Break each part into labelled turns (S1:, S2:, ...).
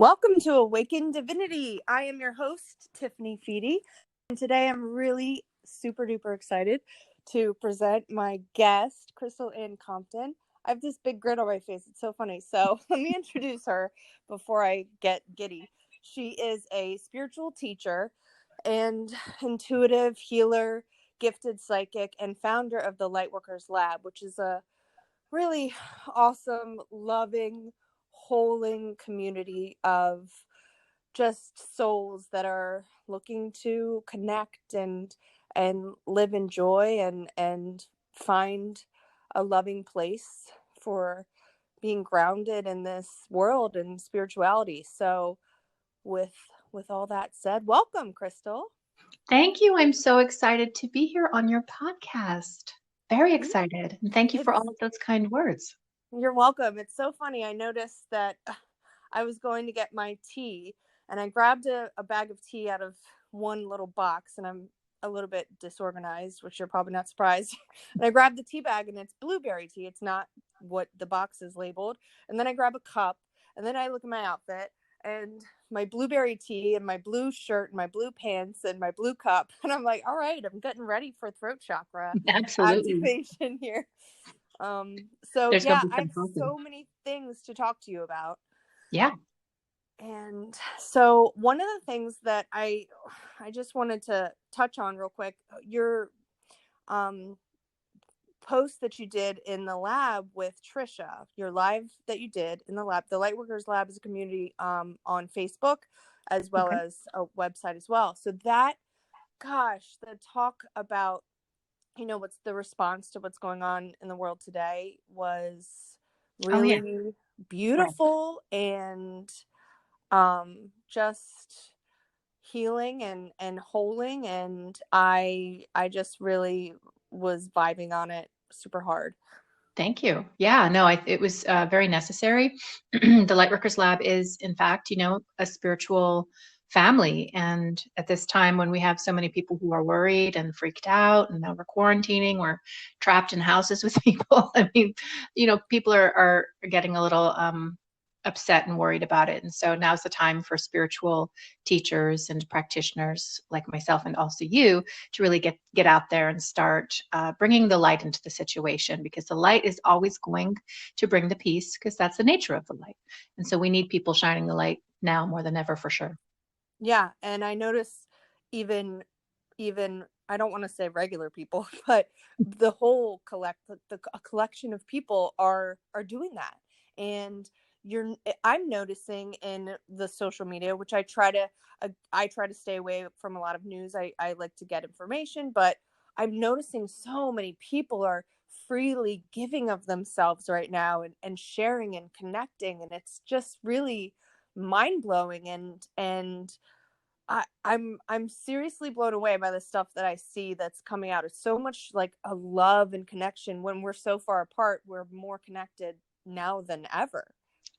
S1: Welcome to Awakened Divinity. I am your host, Tiffany Feedy, and today I'm really super duper excited to present my guest, Anne Compton. I have this big grin on my face. It's so funny. So let me introduce her before I get giddy. She is a spiritual teacher and intuitive healer, gifted psychic, and founder of the Lightworkers Lab, which is a really awesome, loving, holding community of just souls that are looking to connect and live in joy and find a loving place for being grounded in this world and spirituality. So with all that said, welcome, Crystal.
S2: Thank you. I'm so excited to be here on your podcast. Very excited. And thank you for all of those kind words.
S1: You're welcome. It's so funny. I noticed that I was going to get my tea and I grabbed a bag of tea out of one little box, and I'm a little bit disorganized, which you're probably not surprised. And I grabbed the tea bag and it's blueberry tea. It's not what the box is labeled. And then I grab a cup and then I look at my outfit and my blueberry tea and my blue shirt and my blue pants and my blue cup. And I'm like, all right, I'm getting ready for throat chakra
S2: Absolutely.
S1: activation here. So
S2: There's
S1: yeah,
S2: going to be
S1: I have
S2: some
S1: so many things to talk to you about.
S2: Yeah.
S1: And so one of the things that I just wanted to touch on real quick, your post that you did in the lab with Trisha, your live that you did in the lab. The Lightworkers Lab is a community on Facebook as well as a website as well. So that, gosh, the talk about, what's the response to what's going on in the world today was really beautiful and just healing and holding, and I just really was vibing on it super hard.
S2: Thank you. Yeah, no, it was very necessary. The Lightworkers Lab is, in fact, a spiritual family. And at this time when we have so many people who are worried and freaked out, and now we're quarantining, we're trapped in houses with people. I mean, people are getting a little upset and worried about it. And so now's the time for spiritual teachers and practitioners like myself and also you to really get out there and start bringing the light into the situation, because the light is always going to bring the peace, because that's the nature of the light. And so we need people shining the light now more than ever, for sure.
S1: Yeah, and I notice even I don't want to say regular people, but the whole a collection of people are doing that. And I'm noticing in the social media, which I try to stay away from a lot of news. I like to get information, but I'm noticing so many people are freely giving of themselves right now and sharing and connecting, and it's just really mind-blowing, and I'm seriously blown away by the stuff that I see that's coming out. It's so much like a love and connection. When we're so far apart, we're more connected now than ever.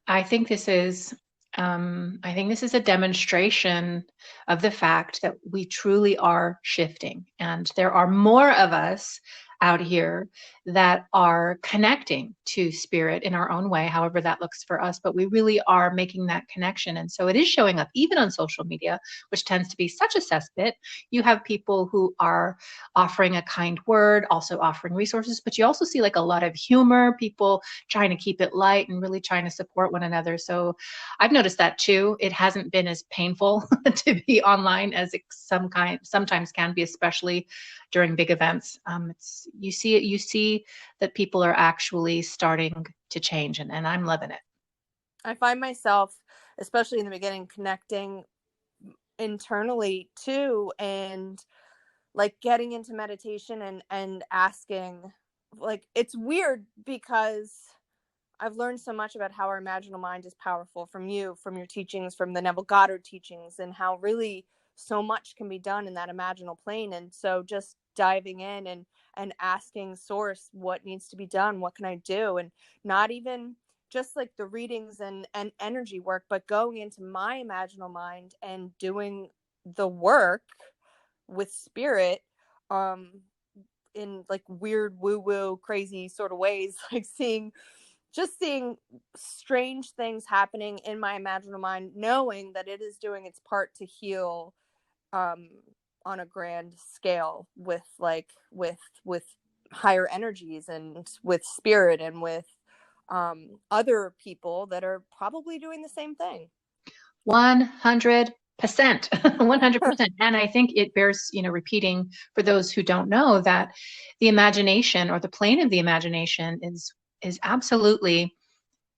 S2: I think this is a demonstration of the fact that we truly are shifting, and there are more of us out here that are connecting to spirit in our own way, however that looks for us, but we really are making that connection. And so it is showing up even on social media, which tends to be such a cesspit. You have people who are offering a kind word, also offering resources, but you also see like a lot of humor, people trying to keep it light and really trying to support one another. So I've noticed that too. It hasn't been as painful to be online as it sometimes can be, especially during big events. You see that people are actually starting to change, and I'm loving it.
S1: I find myself, especially in the beginning, connecting internally too, and like getting into meditation and asking, like, it's weird because I've learned so much about how our imaginal mind is powerful from your teachings, from the Neville Goddard teachings, and how really so much can be done in that imaginal plane. And so just diving in and asking source what needs to be done, what can I do, and not even just like the readings and energy work, but going into my imaginal mind and doing the work with spirit in like weird woo-woo crazy sort of ways, like seeing just seeing strange things happening in my imaginal mind, knowing that it is doing its part to heal um on a grand scale with with higher energies and with spirit and with other people that are probably doing the same thing.
S2: 100%. 100%. And I think it bears, repeating for those who don't know that the imagination, or the plane of the imagination, is absolutely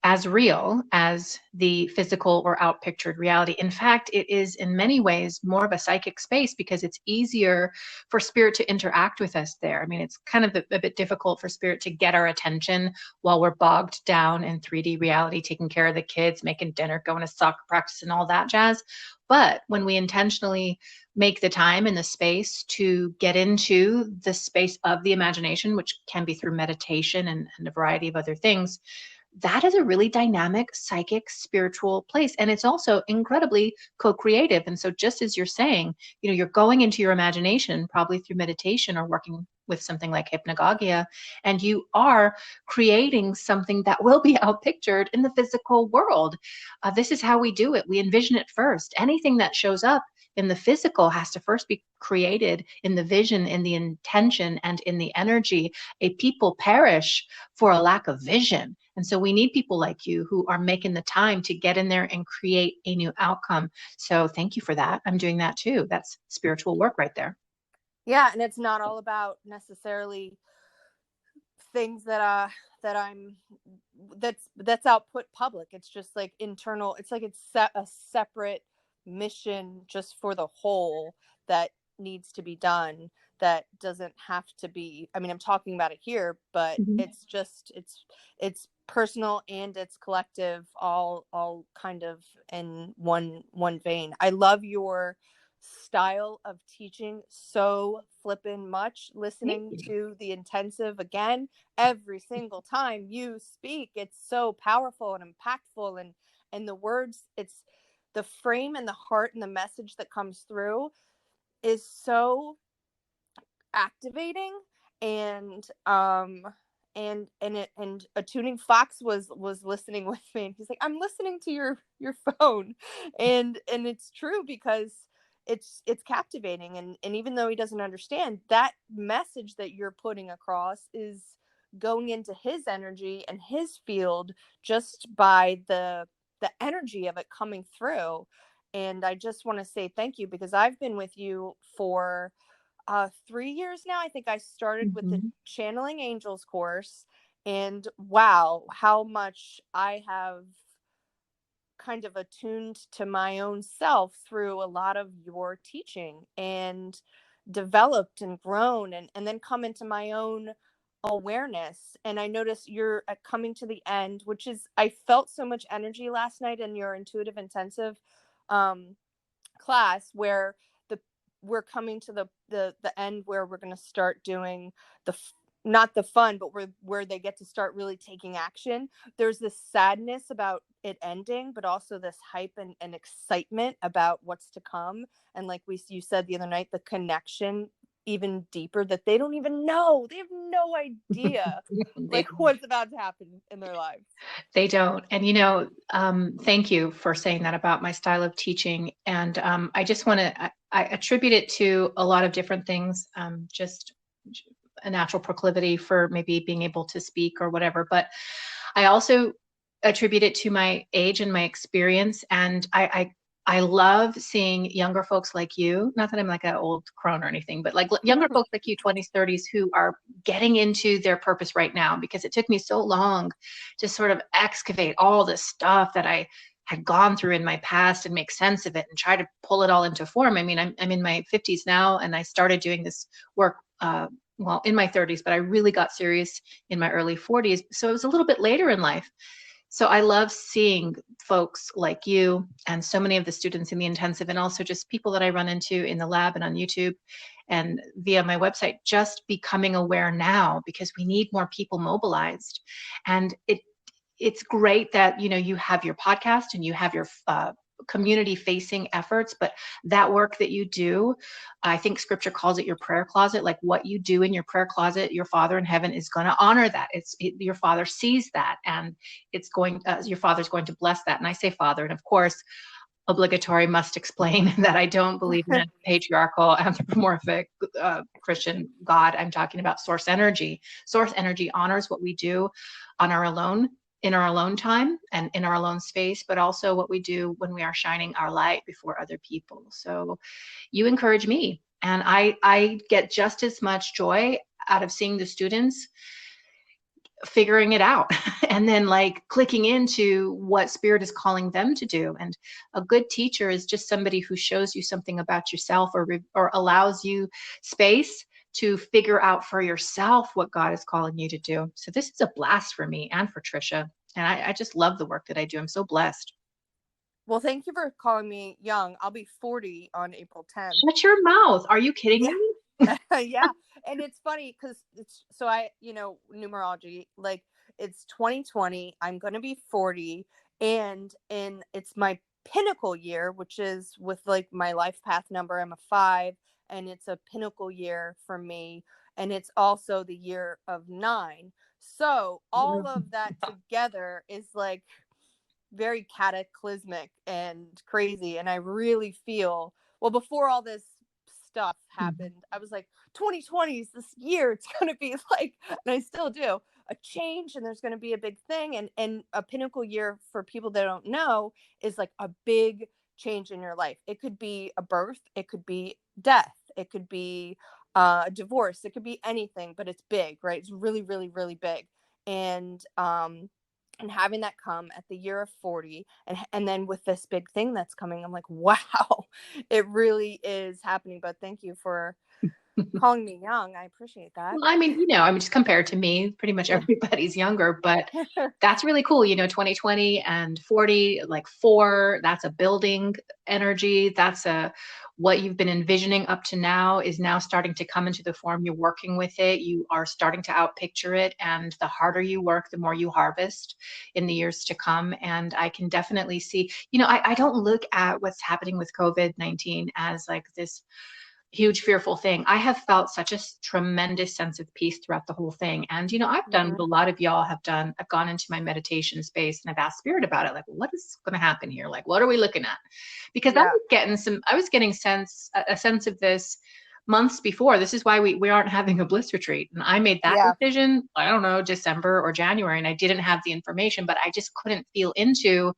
S2: as real as the physical or outpictured reality. In fact, it is in many ways more of a psychic space because it's easier for spirit to interact with us there. I mean, it's kind of a bit difficult for spirit to get our attention while we're bogged down in 3D reality, taking care of the kids, making dinner, going to soccer practice, and all that jazz. But when we intentionally make the time and the space to get into the space of the imagination, which can be through meditation and a variety of other things, that is a really dynamic, psychic, spiritual place. And it's also incredibly co-creative. And so just as you're saying, you're going into your imagination, probably through meditation or working with something like hypnagogia, and you are creating something that will be outpictured in the physical world. This is how we do it. We envision it first. Anything that shows up in the physical has to first be created in the vision, in the intention, and in the energy. A people perish for a lack of vision. And so we need people like you who are making the time to get in there and create a new outcome. So thank you for that. I'm doing that too. That's spiritual work right there.
S1: Yeah, and it's not all about necessarily things that I'm that's output public. It's just like internal. It's like it's a separate mission just for the whole that needs to be done, that doesn't have to be, I mean, I'm talking about it here, but
S2: Mm-hmm.
S1: it's just it's personal and it's collective, all kind of in one vein. I love your style of teaching so flippin' much. Listening to the intensive again every single time you speak, it's so powerful and impactful, and the words, it's the frame and the heart and the message that comes through is so activating. And a tuning fox was listening with me, and he's like, I'm listening to your phone. And it's true, because it's captivating, and even though he doesn't understand, that message that you're putting across is going into his energy and his field just by the energy of it coming through. And I just want to say thank you, because I've been with you for 3 years now. I think I started with the
S2: Mm-hmm.
S1: Channeling Angels course, and wow, how much I have kind of attuned to my own self through a lot of your teaching, and developed and grown, and then come into my own awareness. And I notice you're coming to the end, which is, I felt so much energy last night in your intuitive intensive um class, where the we're coming to the end, where we're going to start doing not the fun, but where they get to start really taking action. There's this sadness about it ending, but also this hype and excitement about what's to come. And like you said the other night, the connection even deeper, that they don't even know, they have no idea like what's about to happen in their lives.
S2: They don't. And, thank you for saying that about my style of teaching. And I just want to, I attribute it to a lot of different things, just a natural proclivity for maybe being able to speak or whatever. But I also attribute it to my age and my experience. And I love seeing younger folks like you, not that I'm like an old crone or anything, but like younger folks like you, 20s, 30s, who are getting into their purpose right now, because it took me so long to sort of excavate all this stuff that I had gone through in my past and make sense of it and try to pull it all into form. I mean, I'm in my 50s now, and I started doing this work, well, in my 30s, but I really got serious in my early 40s. So it was a little bit later in life. So I love seeing folks like you and so many of the students in the intensive, and also just people that I run into in the lab and on YouTube and via my website, just becoming aware now, because we need more people mobilized. And it's great that you have your podcast and you have your community facing efforts, but that work that you do, I think scripture calls it your prayer closet. Like what you do in your prayer closet, your Father in heaven is going to honor that. Your Father sees that, and your Father's going to bless that. And I say Father, and of course, obligatory must explain that I don't believe in a patriarchal, anthropomorphic Christian God. I'm talking about source energy. Source energy honors what we do on our alone, in our alone time and in our alone space, but also what we do when we are shining our light before other people. So you encourage me, and I get just as much joy out of seeing the students figuring it out and then like clicking into what spirit is calling them to do. And a good teacher is just somebody who shows you something about yourself, or allows you space to figure out for yourself what God is calling you to do. So this is a blast for me and for Trisha. And I just love the work that I do. I'm so blessed.
S1: Well, thank you for calling me young. I'll be 40 on April 10th.
S2: Shut your mouth. Are you kidding me?
S1: Yeah. And it's funny because numerology, like it's 2020. I'm going to be 40, and it's my pinnacle year, which is with like my life path number. I'm a 5, and it's a pinnacle year for me. And it's also the year of 9. So all of that together is like very cataclysmic and crazy. And I really feel, well, before all this stuff happened, I was like, 2020 is this year. It's going to be like, and I still do, a change, and there's going to be a big thing. And a pinnacle year, for people that don't know, is like a big change in your life. It could be a birth, it could be death, it could be a divorce, it could be anything, but it's big, right? It's really, really, really big. And having that come at the year of 40, and then with this big thing that's coming, I'm like, wow, it really is happening. But thank you for calling me young. I appreciate that.
S2: Well, I mean, just compared to me, pretty much
S1: Yeah.
S2: everybody's younger, but that's really cool. 2020 and 40, like 4, that's a building energy. That's what you've been envisioning up to now is now starting to come into the form. You're working with it. You are starting to outpicture it. And the harder you work, the more you harvest in the years to come. And I can definitely see, I don't look at what's happening with COVID-19 as like this huge fearful thing. I have felt such a tremendous sense of peace throughout the whole thing. And, I've done what a lot of y'all have done. I've gone into my meditation space and I've asked spirit about it. Like, what is going to happen here? Like, what are we looking at? Because
S1: Yeah.
S2: I was getting a sense of this months before. This is why we aren't having a bliss retreat. And I made that decision, I don't know, December or January, and I didn't have the information, but I just couldn't feel into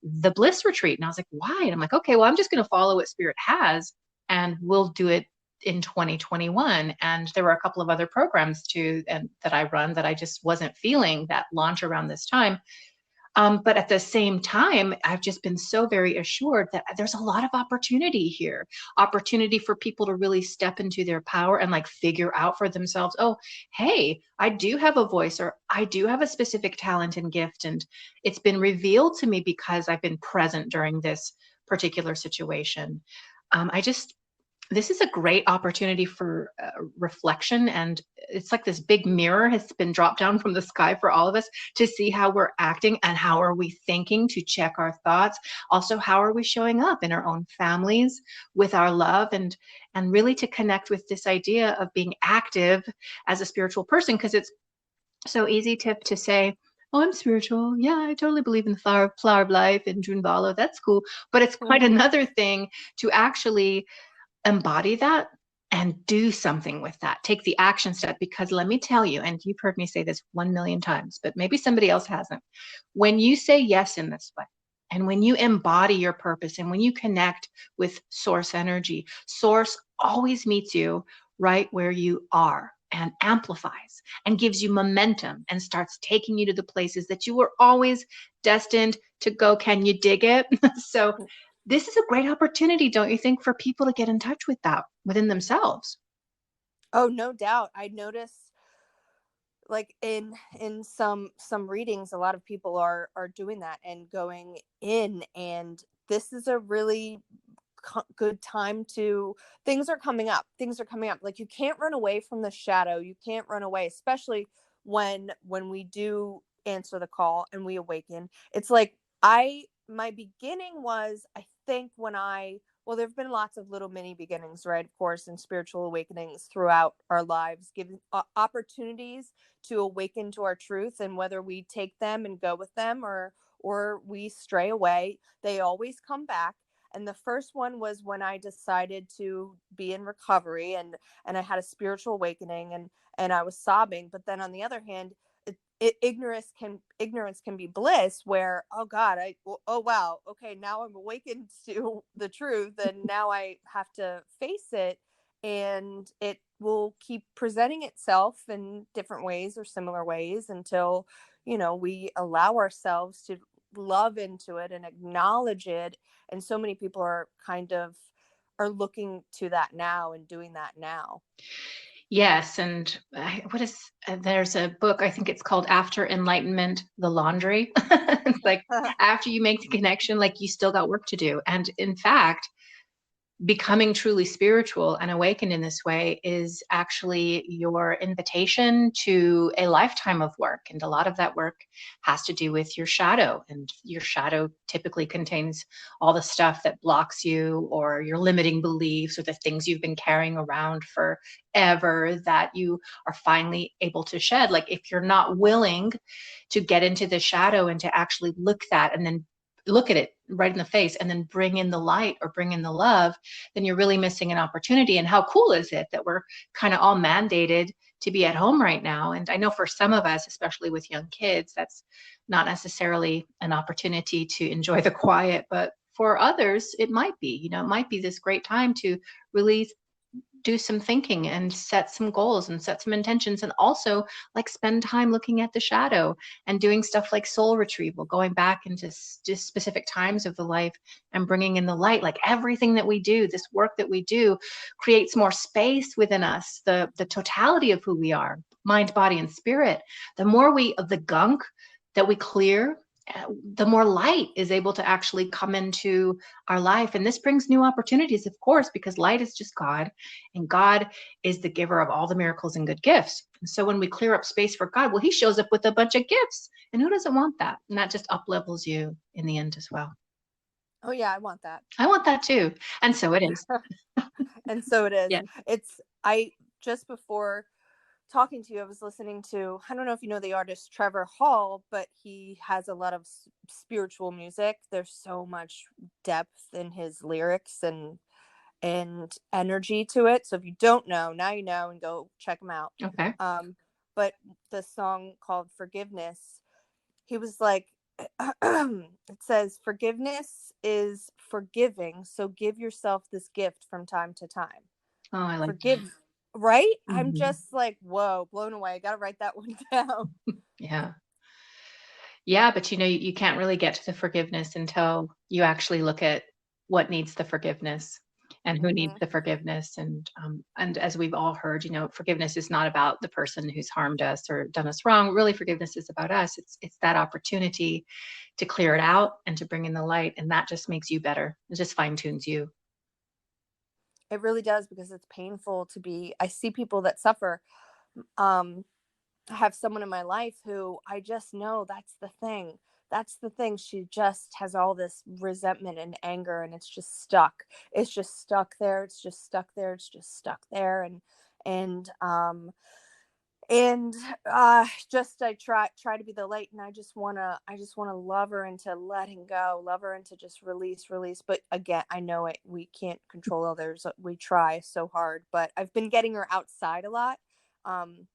S2: the bliss retreat. And I was like, why? And I'm like, okay, well, I'm just going to follow what spirit has, and we'll do it in 2021. And there were a couple of other programs too, and that I run, that I just wasn't feeling that launch around this time. But at the same time, I've just been so very assured that there's a lot of opportunity here, opportunity for people to really step into their power and like figure out for themselves, oh, hey, I do have a voice, or I do have a specific talent and gift. And it's been revealed to me because I've been present during this particular situation. This is a great opportunity for reflection. And it's like this big mirror has been dropped down from the sky for all of us to see how we're acting and how are we thinking, to check our thoughts. Also, how are we showing up in our own families with our love, and really to connect with this idea of being active as a spiritual person. Because it's so easy to say, oh, I'm spiritual. Yeah, I totally believe in the flower of life and June Balo. That's cool. But it's quite another thing to actually embody that and do something with that. Take the action step, because let me tell you, and you've heard me say this 1 million times, but maybe somebody else hasn't. When you say yes in this way, and when you embody your purpose, and when you connect with source energy, source always meets you right where you are and amplifies and gives you momentum and starts taking you to the places that you were always destined to go. Can you dig it? So this is a great opportunity, don't you think, for people to get in touch with that within themselves?
S1: Oh, no doubt. I notice, like in some readings, a lot of people are doing that and going in, and this is a really good time to, things are coming up. Like, you can't run away from the shadow. You can't run away, especially when we do answer the call and we awaken. It's like, my beginning was, I think, well, there've been lots of little mini beginnings, right? Of course, and spiritual awakenings throughout our lives, giving opportunities to awaken to our truth, and whether we take them and go with them, or we stray away, they always come back. And the first one was when I decided to be in recovery, and I had a spiritual awakening, and I was sobbing. But then on the other hand, ignorance can be bliss, where, oh God, oh wow, okay, now I'm awakened to the truth, and now I have to face it, and it will keep presenting itself in different ways or similar ways until, we allow ourselves to love into it and acknowledge it. And so many people are looking to that now and doing that now.
S2: Yes, and there's a book, I think it's called After Enlightenment, The Laundry. It's like after you make the connection, like you still got work to do. And in fact, becoming truly spiritual and awakened in this way is actually your invitation to a lifetime of work. And a lot of that work has to do with your shadow. And your shadow typically contains all the stuff that blocks you, or your limiting beliefs, or the things you've been carrying around forever that you are finally able to shed. Like, if you're not willing to get into the shadow and to actually look at it right in the face and then bring in the light or bring in the love, then you're really missing an opportunity. And how cool is it that we're kind of all mandated to be at home right now? And I know for some of us, especially with young kids, that's not necessarily an opportunity to enjoy the quiet, but for others, it might be, it might be this great time to really do some thinking and set some goals and set some intentions, and also like spend time looking at the shadow and doing stuff like soul retrieval, going back into just specific times of the life and bringing in the light. Like, everything that we do, this work that we do, creates more space within us, the totality of who we are, mind, body, and spirit. The more of the gunk that we clear, the more light is able to actually come into our life. And this brings new opportunities, of course, because light is just God, and God is the giver of all the miracles and good gifts. And so when we clear up space for God, well, he shows up with a bunch of gifts. And who doesn't want that? And that just up levels you in the end as well.
S1: Oh yeah, I want that.
S2: I want that too. And so it is.
S1: And so it is.
S2: Yeah.
S1: I just before talking to you, I was listening to, I don't know if you know the artist Trevor Hall, but he has a lot of spiritual music. There's so much depth in his lyrics and energy to it. So if you don't know, now you know, and go check him out.
S2: Okay.
S1: But the song called Forgiveness, he was like, it says, forgiveness is forgiving. So give yourself this gift from time to time.
S2: Oh, I like
S1: Forgive, right?
S2: that.
S1: I'm
S2: Mm-hmm.
S1: just like, whoa, blown away. I got to write that one down.
S2: Yeah. Yeah, but you can't really get to the forgiveness until you actually look at what needs the forgiveness and who needs the forgiveness. And as we've all heard, forgiveness is not about the person who's harmed us or done us wrong. Really, forgiveness is about us. It's that opportunity to clear it out and to bring in the light, and that just makes you better. It just fine tunes you.
S1: It really does, because it's painful to be. I see people that suffer. I have someone in my life who I just know that's the thing. That's the thing. She just has all this resentment and anger, and it's just stuck. It's just stuck there. It's just stuck there. It's just stuck there. And just I try to be the light, and I just wanna love her into letting go, love her into just release. But again, I know it. We can't control others. We try so hard, but I've been getting her outside a lot.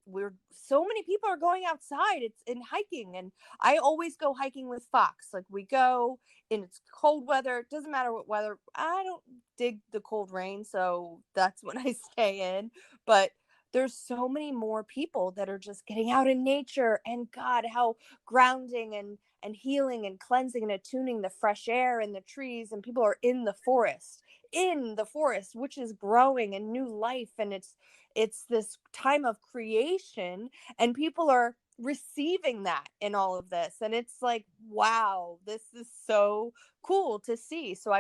S1: We're so many people are going outside. It's in hiking, and I always go hiking with Fox. Like, we go and it's cold weather. It doesn't matter what weather. I don't dig the cold rain, so that's when I stay in. But there's so many more people that are just getting out in nature, and God, how grounding and healing and cleansing and attuning the fresh air and the trees, and people are in the forest, which is growing and new life, and it's this time of creation, and people are receiving that in all of this. And it's like, wow, this is so cool to see. So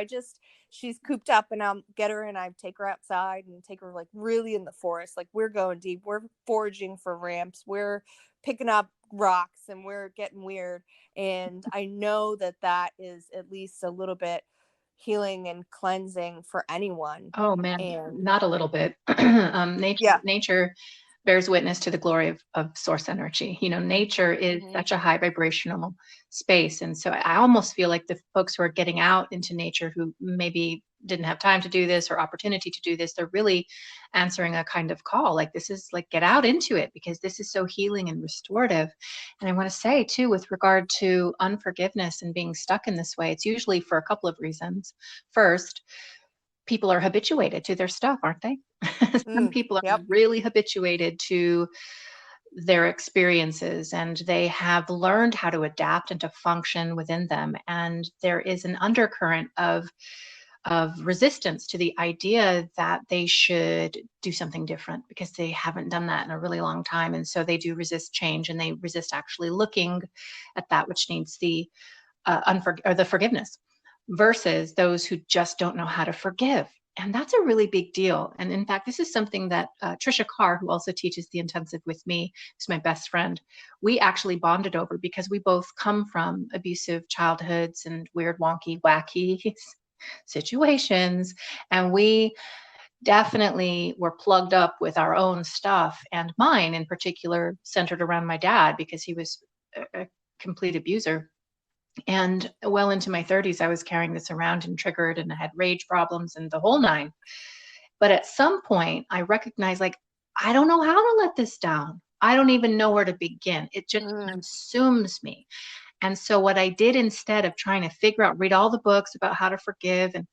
S1: she's cooped up, and I'll get her and I take her outside and take her like really in the forest. Like, we're going deep, we're foraging for ramps, we're picking up rocks, and we're getting weird. And I know that that is at least a little bit healing and cleansing for anyone.
S2: Oh man,
S1: And
S2: not a little bit.
S1: yeah.
S2: Nature bears witness to the glory of source energy. You know, nature is
S1: Mm-hmm.
S2: such a high vibrational space. And so I almost feel like the folks who are getting out into nature who maybe didn't have time to do this or opportunity to do this, they're really answering a kind of call. Like, this is like, get out into it, because this is so healing and restorative. And I want to say too, with regard to unforgiveness and being stuck in this way, it's usually for a couple of reasons. First, people are habituated to their stuff, aren't they? Some people are
S1: Yep.
S2: really habituated to their experiences, and they have learned how to adapt and to function within them. And there is an undercurrent of resistance to the idea that they should do something different, because they haven't done that in a really long time. And so they do resist change, and they resist actually looking at that which needs the the forgiveness, versus those who just don't know how to forgive. And that's a really big deal. And in fact, this is something that Trisha Carr, who also teaches the intensive with me, who's my best friend, we actually bonded over, because we both come from abusive childhoods and weird, wonky, wacky situations. And we definitely were plugged up with our own stuff. And mine in particular centered around my dad, because he was a complete abuser. And well into my 30s, I was carrying this around and triggered, and I had rage problems and the whole nine. But at some point, I recognized, like, I don't know how to let this down. I don't even know where to begin. It just consumes me. And so what I did, instead of trying to figure out, read all the books about how to forgive, and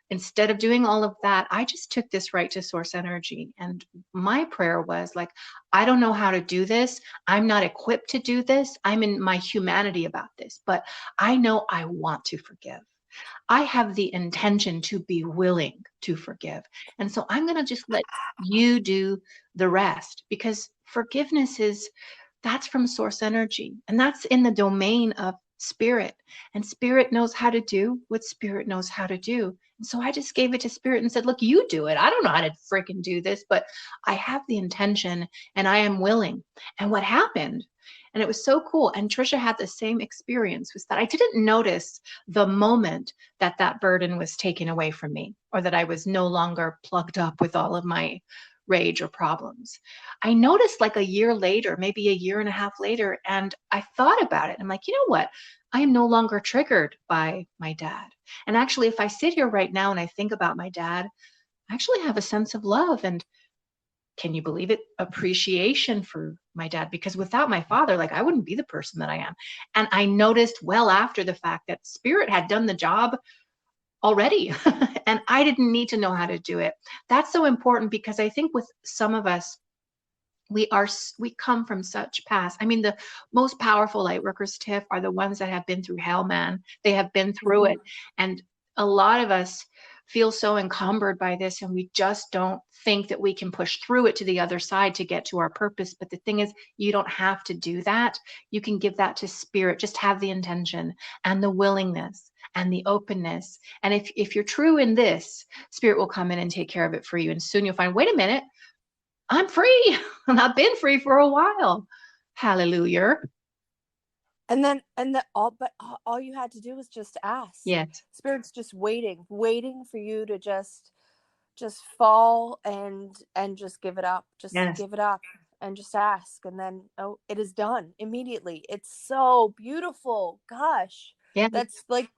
S2: instead of doing all of that, I just took this right to source energy. And my prayer was like, I don't know how to do this. I'm not equipped to do this. I'm in my humanity about this, but I know I want to forgive. I have the intention to be willing to forgive. And so I'm going to just let you do the rest, because forgiveness that's from source energy, and that's in the domain of spirit. And spirit knows how to do what spirit knows how to do. And so I just gave it to spirit and said, look, you do it. I don't know how to freaking do this, but I have the intention and I am willing. And what happened, and it was so cool, and Trisha had the same experience, was that I didn't notice the moment that that burden was taken away from me, or that I was no longer plugged up with all of my rage or problems. I noticed like a year later, maybe a year and a half later, and I thought about it. I'm like, you know what? I am no longer triggered by my dad. And actually, if I sit here right now and I think about my dad, I actually have a sense of love and, can you believe it, appreciation for my dad, because without my father, like, I wouldn't be the person that I am. And I noticed well after the fact that spirit had done the job already and I didn't need to know how to do it. That's so important, because I think with some of us, we come from such past. I mean, the most powerful light workers, Tiff, are the ones that have been through hell, man. They have been through it. And a lot of us feel so encumbered by this, and we just don't think that we can push through it to the other side to get to our purpose. But the thing is, you don't have to do that. You can give that to spirit. Just have the intention and the willingness and the openness. And if you're true in this, spirit will come in and take care of it for you. And soon you'll find, wait a minute, I'm free. And I've been free for a while. Hallelujah.
S1: And then, all you had to do was just ask.
S2: Yes.
S1: Spirit's just waiting for you to just fall and just give it up. Just
S2: Yes.
S1: give it up and just ask. And then, oh, it is done immediately. It's so beautiful. Gosh.
S2: Yeah.
S1: That's like,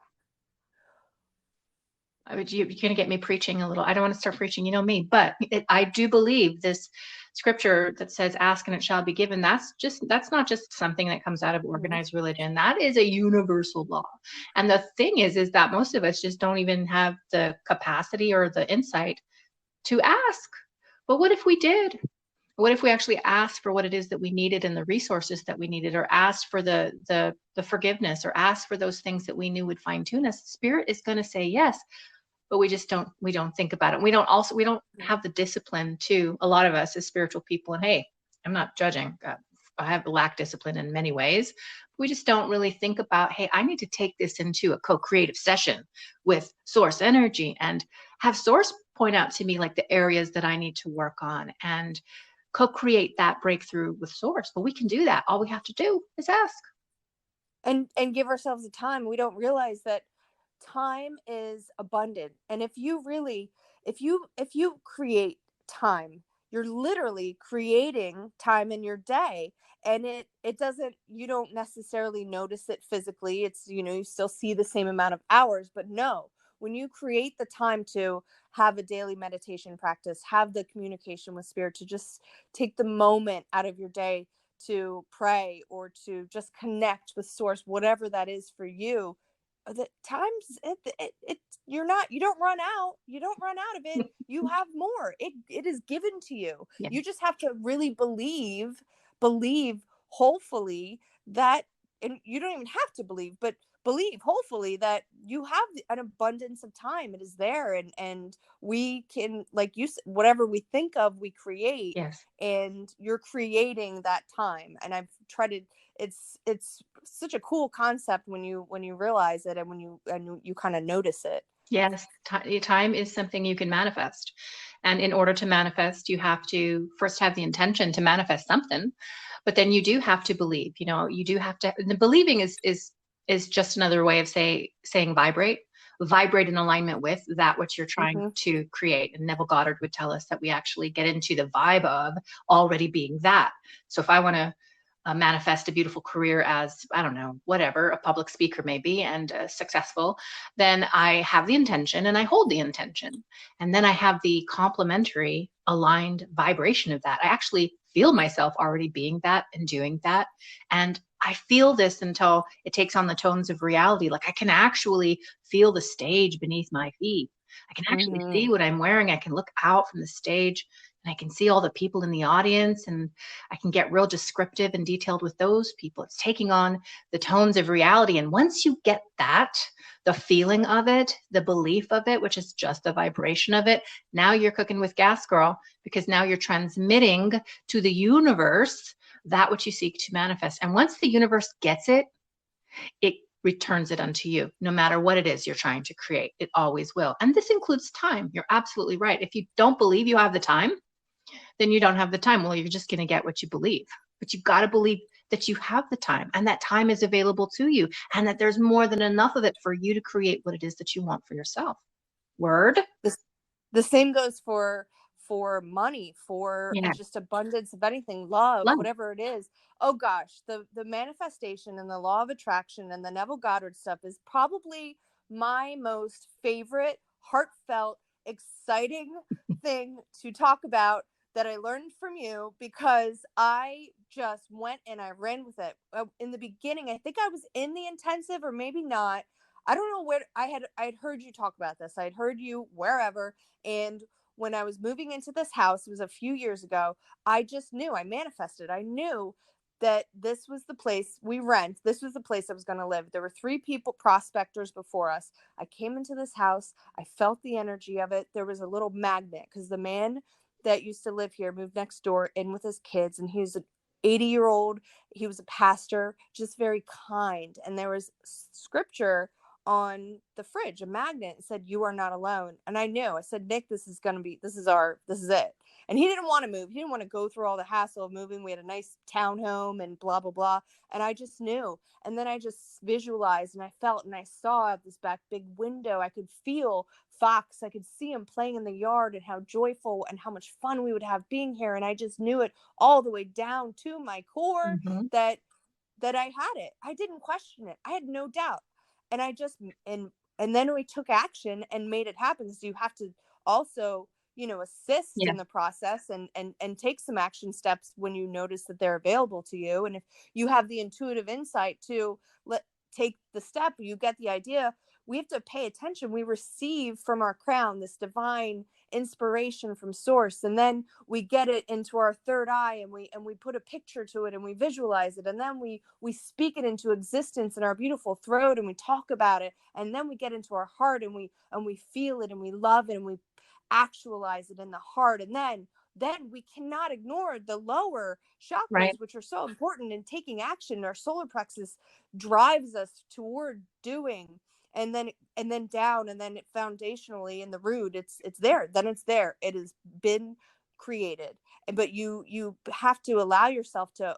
S2: You're going to get me preaching a little. I don't want to start preaching, you know me, but I do believe this scripture that says, ask and it shall be given. That's not just something that comes out of organized religion. That is a universal law. And the thing is that most of us just don't even have the capacity or the insight to ask. But what if we did? What if we actually asked for what it is that we needed and the resources that we needed, or asked for the forgiveness, or asked for those things that we knew would fine tune us? Spirit is going to say yes, but we don't think about it. We don't have the discipline to, a lot of us as spiritual people. And hey, I'm not judging. have lack discipline in many ways. We just don't really think about, hey, I need to take this into a co-creative session with source energy and have source point out to me like the areas that I need to work on and co-create that breakthrough with source. But we can do that. All we have to do is ask.
S1: And give ourselves the time. We don't realize that time is abundant. And if you create time, you're literally creating time in your day. And it doesn't, you don't necessarily notice it physically. It's, you still see the same amount of hours, but no, when you create the time to have a daily meditation practice, have the communication with spirit, to just take the moment out of your day to pray or to just connect with source, whatever that is for you, the times you don't run out. You don't run out of it. You have more. It is given to you.
S2: Yeah.
S1: You just have to really believe hopefully that, and you don't even have to believe, but believe hopefully that you have an abundance of time. It is there, and we can, like you said, whatever we think of, we create.
S2: Yes.
S1: And you're creating that time. And I've tried to, it's such a cool concept when you realize it, and when you kind of notice it.
S2: Yes, time is something you can manifest. And in order to manifest, you have to first have the intention to manifest something, but then you do have to believe, you do have to, the believing is just another way of saying vibrate in alignment with that which you're trying
S1: Hmm.
S2: to create. And Neville Goddard would tell us that we actually get into the vibe of already being that. So if I want to manifest a beautiful career as, I don't know, whatever, a public speaker maybe, and successful, then I have the intention and I hold the intention. And then I have the complementary aligned vibration of that. I actually feel myself already being that and doing that. And I feel this until it takes on the tones of reality. Like I can actually feel the stage beneath my feet. I can actually
S1: Hmm.
S2: see what I'm wearing. I can look out from the stage and I can see all the people in the audience, and I can get real descriptive and detailed with those people. It's taking on the tones of reality. And once you get that, the feeling of it, the belief of it, which is just the vibration of it, now you're cooking with gas, girl, because now you're transmitting to the universe that which you seek to manifest. And once the universe gets it, it returns it unto you. No matter what it is you're trying to create, it always will. And this includes time. You're absolutely right. If you don't believe you have the time, then you don't have the time. Well, you're just going to get what you believe. But you've got to believe that you have the time and that time is available to you and that there's more than enough of it for you to create what it is that you want for yourself. Word?
S1: This, the same goes for money, for
S2: Yeah.
S1: just abundance of anything, love,
S2: Love.
S1: whatever it is. Oh gosh, the manifestation and the law of attraction and the Neville Goddard stuff is probably my most favorite, heartfelt, exciting thing to talk about, that I learned from you, because I just went and I ran with it. In the beginning, I think I was in the intensive or maybe not. I don't know where I'd heard you talk about this. I'd heard you wherever. And when I was moving into this house, it was a few years ago, I just knew, I manifested. I knew that this was the place we rent. This was the place I was going to live. There were 3 people, prospectors, before us. I came into this house. I felt the energy of it. There was a little magnet because the man that used to live here moved next door in with his kids, and he was an 80-year-old. He was a pastor, just very kind. And there was scripture on the fridge, a magnet, said, "You are not alone." And I knew, I said, "Nick, this is it." And he didn't want to move. He didn't want to go through all the hassle of moving. We had a nice townhome and blah, blah, blah. And I just knew. And then I just visualized and I felt and I saw out this back big window. I could feel Fox. I could see him playing in the yard and how joyful and how much fun we would have being here. And I just knew it all the way down to my core
S2: Mm-hmm.
S1: that I had it. I didn't question it. I had no doubt. And I just, and then we took action and made it happen. So you have to also, assist
S2: Yeah.
S1: in the process, and take some action steps when you notice that they're available to you. And if you have the intuitive insight to take the step, you get the idea. We have to pay attention. We receive from our crown this divine inspiration from source, and then we get it into our third eye, and we put a picture to it and we visualize it, and then we speak it into existence in our beautiful throat, and we talk about it, and then we get into our heart, and we feel it, and we love it, and we actualize it in the heart, and then then we cannot ignore the lower
S2: Right.
S1: chakras, which are so important in taking action. Our solar plexus drives us toward doing, and then down, and then foundationally in the root, it's there. Then it's there. It has been created. But you have to allow yourself to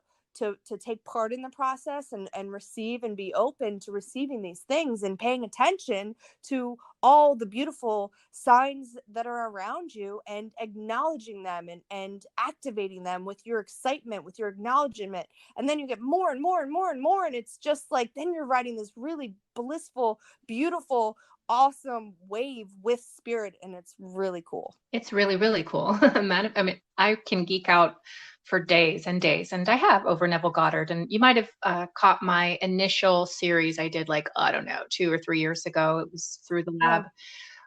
S1: take part in the process, and receive, and be open to receiving these things, and paying attention to all the beautiful signs that are around you, and acknowledging them, and activating them with your excitement, with your acknowledgement. And then you get more and more and more and more. And it's just like, then you're riding this really blissful, beautiful, awesome wave with spirit. And it's really cool.
S2: It's really, really cool. I mean, I can geek out for days and days, and I have over Neville Goddard. And you might have caught my initial series I did, like, I don't know, 2 or 3 years ago. It was through the lab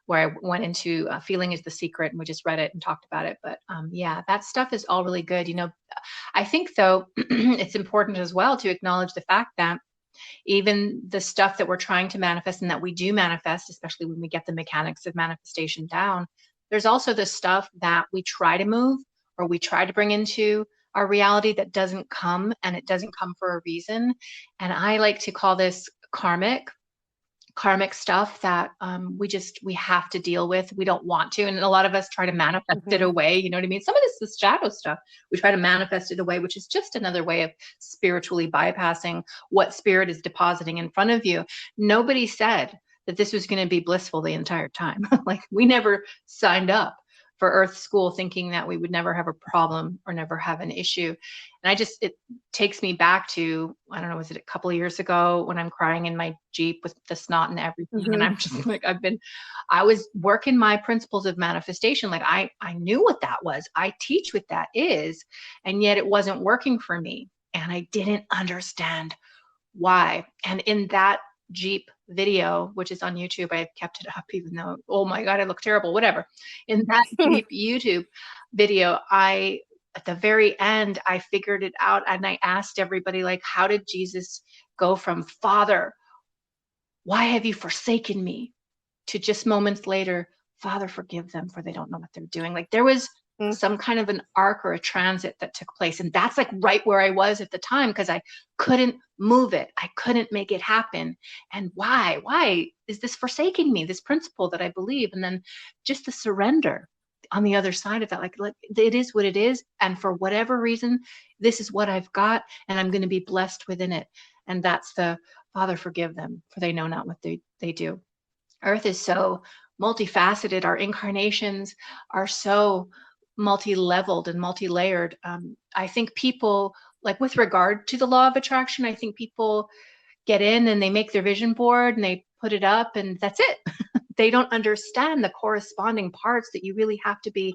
S2: where I went into Feeling is the Secret, and we just read it and talked about it. But yeah, that stuff is all really good. I think, though, it's important as well to acknowledge the fact that even the stuff that we're trying to manifest and that we do manifest, especially when we get the mechanics of manifestation down, there's also the stuff that we try to move or we try to bring into our reality that doesn't come, and it doesn't come for a reason. And I like to call this karmic stuff that we have to deal with. We don't want to. And a lot of us try to manifest it away. You know what I mean? Some of this is shadow stuff. We try to manifest it away, which is just another way of spiritually bypassing what spirit is depositing in front of you. Nobody said that this was going to be blissful the entire time. Like, we never signed up for Earth School thinking that we would never have a problem or never have an issue. And it takes me back to, I don't know, was it a couple of years ago when I'm crying in my Jeep with the snot and everything. And I'm just like, I was working my principles of manifestation. Like, I knew what that was. I teach what that is. And yet it wasn't working for me. And I didn't understand why. And in that Jeep video, which is on YouTube, I've kept it up even though, oh my God, I look terrible, whatever. In that Jeep YouTube video, at the very end, I figured it out, and I asked everybody, like, how did Jesus go from, Father, why have you forsaken me, to just moments later, Father, forgive them, for they don't know what they're doing. Like, there was some kind of an arc or a transit that took place. And that's like right where I was at the time, because I couldn't move it. I couldn't make it happen. And why is this forsaking me, this principle that I believe? And then just the surrender on the other side of that, like it is what it is. And for whatever reason, this is what I've got, and I'm going to be blessed within it. And that's the Father, forgive them, for they know not what they do. Earth is so multifaceted. Our incarnations are so multi-leveled and multi-layered. I think people, like, with regard to the law of attraction, I think people get in and they make their vision board and they put it up and that's it. They don't understand the corresponding parts that you really have to be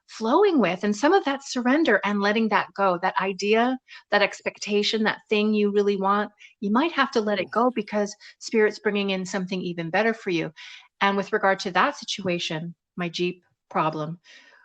S2: flowing with. And some of that surrender and letting that go, that idea, that expectation, that thing you really want, you might have to let it go because Spirit's bringing in something even better for you. And with regard to that situation, my Jeep problem,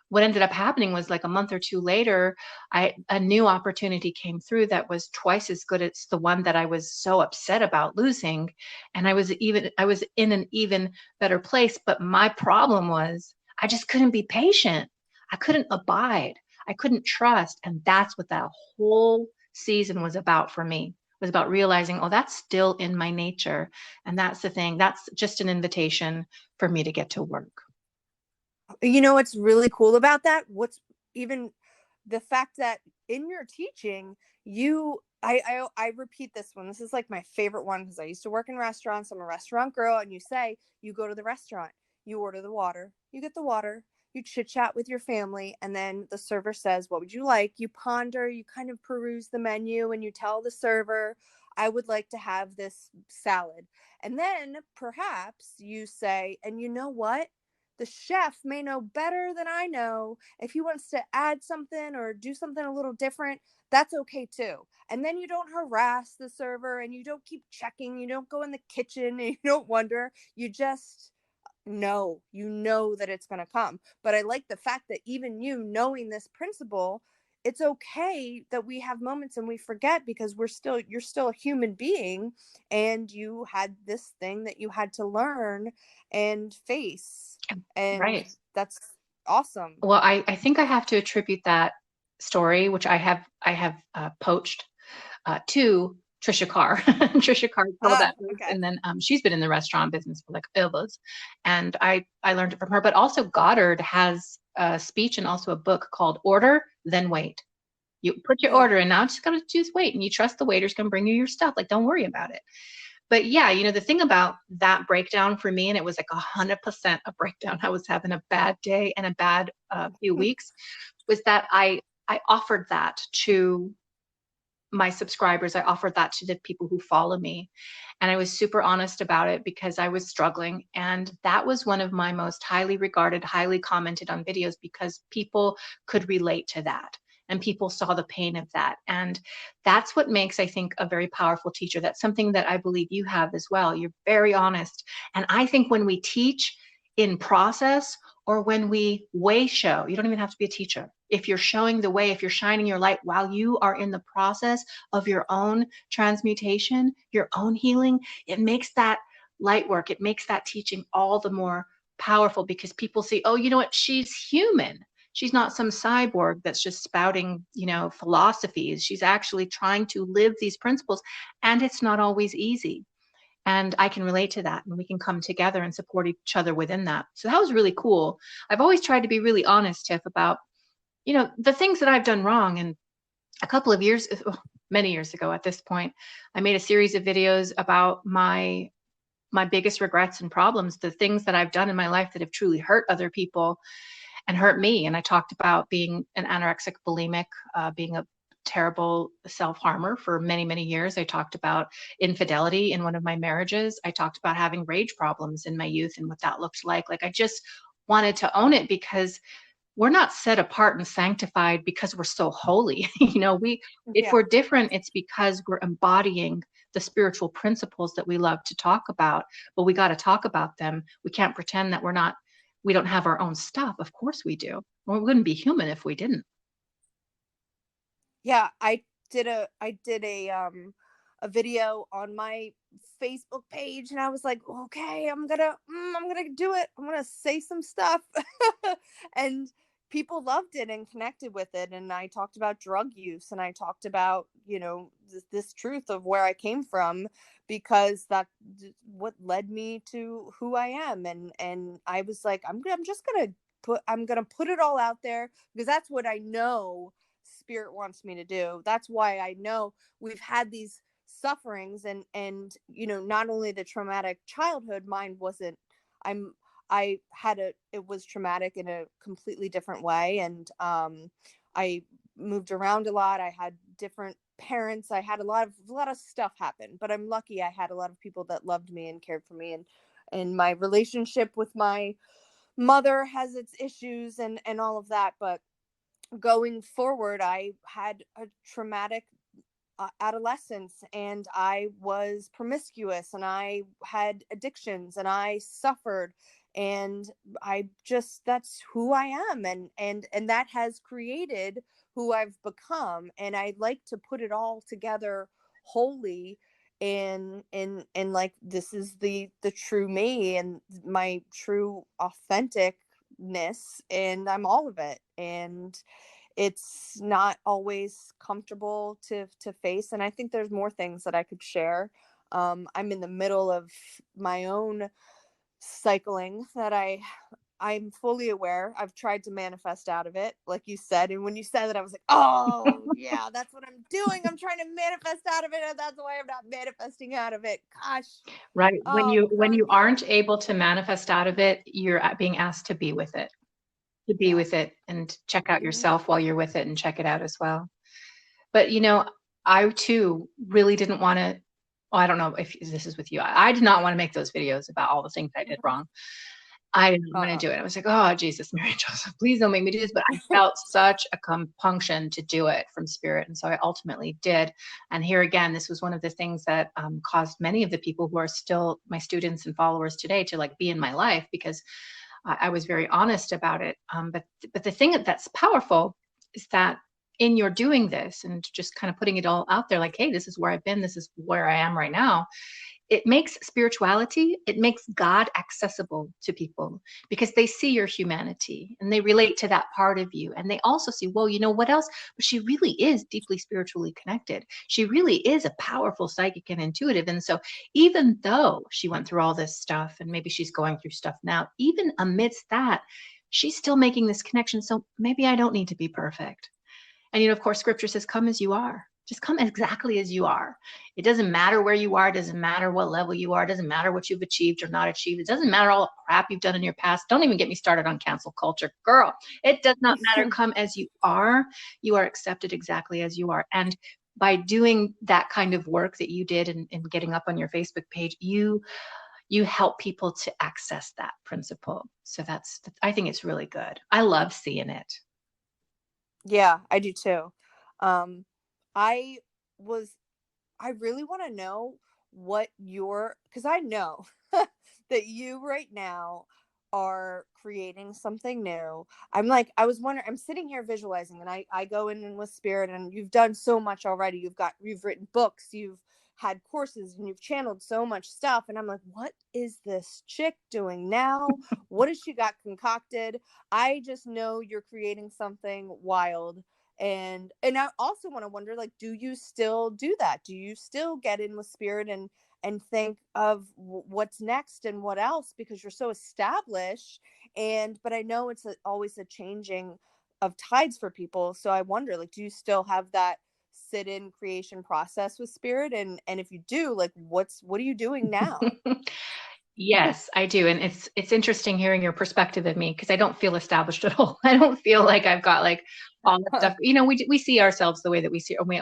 S2: what ended up happening was, like, a month or two later, a new opportunity came through that was twice as good as the one that I was so upset about losing. And I was in an even better place. But my problem was I just couldn't be patient. I couldn't abide. I couldn't trust. And that's what that whole season was about for me. It was about realizing, oh, that's still in my nature. And that's the thing. That's just an invitation for me to get to work.
S1: You know what's really cool about that? What's even the fact that in your teaching, I repeat this one. This is like my favorite one because I used to work in restaurants. I'm a restaurant girl. And you go to the restaurant, you order the water, you get the water, you chit chat with your family, and then the server says, what would you like? You ponder, you kind of peruse the menu, and you tell the server, I would like to have this salad. And then perhaps you say, and you know what? The chef may know better than I know. If he wants to add something or do something a little different, that's okay too. And then you don't harass the server and you don't keep checking. You don't go in the kitchen and you don't wonder. You just know, that it's going to come. But I like the fact that even you knowing this principle, it's okay that we have moments and we forget because you're still a human being, and you had this thing that you had to learn and face. And
S2: Right.
S1: that's awesome.
S2: Well, I think I have to attribute that story, which I have poached to Trisha Carr. Trisha Carr told
S1: Ah,
S2: that first,
S1: okay.
S2: and then she's been in the restaurant business for like ever, and I learned it from her. But also Goddard has a speech and also a book called Order, Then Wait. You put your
S1: Mm,
S2: order in now, just gotta just wait, and you trust the waiter's gonna bring you your stuff. Like, don't worry about it. But yeah, the thing about that breakdown for me, and it was like 100% a breakdown. I was having a bad day and a bad few weeks, was that I offered that to my subscribers. I offered that to the people who follow me. And I was super honest about it because I was struggling. And that was one of my most highly regarded, highly commented on videos because people could relate to that. And people saw the pain of that. And that's what makes, I think, a very powerful teacher. That's something that I believe you have as well. You're very honest. And I think when we teach in process, or when we way show, you don't even have to be a teacher. If you're showing the way, if you're shining your light while you are in the process of your own transmutation, your own healing, it makes that light work, it makes that teaching all the more powerful because people see, oh, you know what? She's human. She's not some cyborg that's just spouting, philosophies. She's actually trying to live these principles, and it's not always easy. And I can relate to that, and we can come together and support each other within that. So that was really cool. I've always tried to be really honest, Tiff, about the things that I've done wrong. And a couple of years, many years ago at this point, I made a series of videos about my biggest regrets and problems, the things that I've done in my life that have truly hurt other people and hurt me. And I talked about being an anorexic bulimic, being a terrible self-harmer for many, many years. I talked about infidelity in one of my marriages. I talked about having rage problems in my youth and what that looked like. Like, I just wanted to own it because we're not set apart and sanctified because we're so holy. If
S1: yeah.
S2: we're different, it's because we're embodying the spiritual principles that we love to talk about, but we got to talk about them. We can't pretend that we don't have our own stuff. Of course we do. We wouldn't be human if we didn't.
S1: Yeah, I did a video on my Facebook page, and I was like, okay, I'm gonna do it. I'm gonna say some stuff. And people loved it and connected with it. And I talked about drug use, and I talked about, this truth of where I came from, because that what led me to who I am. And I was like, I'm just gonna put it all out there, because that's what I know spirit wants me to do. That's why I know we've had these sufferings. And not only the traumatic childhood, mine wasn't. I'm I had it was traumatic in a completely different way. And I moved around a lot. I had different parents. I had a lot of stuff happen, but I'm lucky I had a lot of people that loved me and cared for me. And my relationship with my mother has its issues and all of that. But going forward, I had a traumatic adolescence, and I was promiscuous, and I had addictions, and I suffered. And I just that's who I am. And that has created who I've become. And I like to put it all together wholly. And like, this is the true me and my true authenticness, and I'm all of it. And it's not always comfortable to face. And I think there's more things that I could share. I'm in the middle of my own cycling that I'm fully aware. I've tried to manifest out of it, like you said. And when you said that, I was like, oh yeah, that's what I'm doing. I'm trying to manifest out of it, and that's why I'm not manifesting out of it. Gosh.
S2: Right. When
S1: Oh
S2: you
S1: God.
S2: aren't able to manifest out of it, you're being asked to be with it,
S1: Yeah.
S2: and check out
S1: Mm-hmm.
S2: yourself while you're with it and check it out as well. But I too really didn't want to. Well, I don't know if this is with you. I did not want to make those videos about all the things I did wrong. I didn't want to
S1: Uh-uh.
S2: do it. I was like, oh, Jesus, Mary Joseph, please don't make me do this. But I felt such a compunction to do it from spirit. And so I ultimately did. And here again, this was one of the things that caused many of the people who are still my students and followers today to like be in my life, because I was very honest about it. But the thing that's powerful is that in your doing this and just kind of putting it all out there, like, hey, this is where I've been, this is where I am right now, it makes spirituality, it makes God accessible to people because they see your humanity and they relate to that part of you. And they also see, well, you know what else? But she really is deeply spiritually connected. She really is a powerful psychic and intuitive. And so even though she went through all this stuff and maybe she's going through stuff now, even amidst that, she's still making this connection. So maybe I don't need to be perfect. And, of course, scripture says, come as you are. Just come exactly as you are. It doesn't matter where you are. It doesn't matter what level you are. It doesn't matter what you've achieved or not achieved. It doesn't matter all the crap you've done in your past. Don't even get me started on cancel culture. Girl, it does not matter. Come as you are. You are accepted exactly as you are. And by doing that kind of work that you did and getting up on your Facebook page, you help people to access that principle. So I think it's really good. I love seeing it.
S1: Yeah, I do too. I really want to know what because I know that you right now are creating something new. I was wondering, I'm sitting here visualizing, and I go in with spirit, and you've done so much already. You've written books, you've had courses, and you've channeled so much stuff. And I'm like, what is this chick doing now? What has she got concocted? I just know you're creating something wild. And I also want to wonder, like, do you still do that? Do you still get in with spirit and think of what's next and what else, because you're so established? But I know it's always a changing of tides for people. So I wonder, like, do you still have that sit in creation process with spirit? And if you do, like, what are you doing now?
S2: Yes, I do. And it's interesting hearing your perspective of me because I don't feel established at all. I don't feel like I've got like all the stuff. We see ourselves the way that